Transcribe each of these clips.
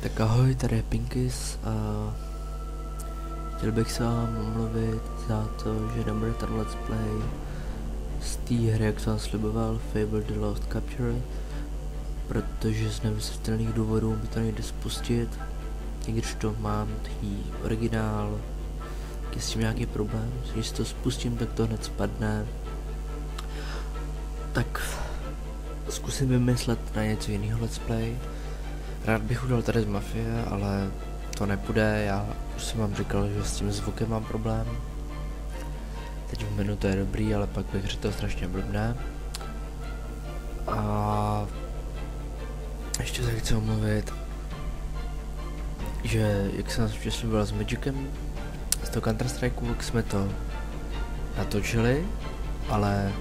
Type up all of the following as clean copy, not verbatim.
Tak ahoj, tady je Pinkys a chtěl bych se vám omluvit za to, že nebude ten let's play z té hry, jak jsem sliboval, Fable The Lost Capture, protože z nevysvětlitelných důvodů by to nejde spustit, i když to mám tý originál, je s tím nějaký problém, když to spustím, tak to hned spadne, tak zkusím vymyslet na něco jiného let's play. Rád bych udal tady z Mafie, ale to nepůjde, já už jsem vám říkal, že s tím zvukem mám problém. Teď v menu to je dobrý, ale pak ve hře to strašně blbne. A ještě se chci omluvit, že jak jsem byl s Magicem, z toho Counter Strikeu, jak jsme to natočili, ale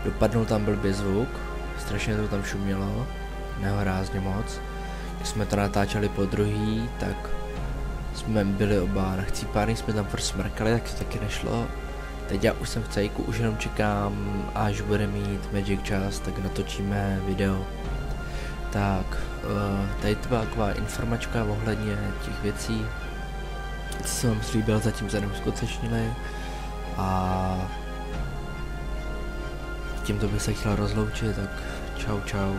dopadnul tam blbý zvuk, strašně to tam šumělo, nehorázně moc. Když jsme to natáčeli po druhý, tak jsme byli oba nachcípáni, jsme tam furt smrkali, tak to taky nešlo. Teď já už jsem v cejku, už jenom čekám, až bude mít Magic čas, tak natočíme video. Tak, tady to byla taková informačka ohledně těch věcí, co jsem vám slíbil, zatím se neuskutečnili a tímto bych se chtěl rozloučit, tak čau čau.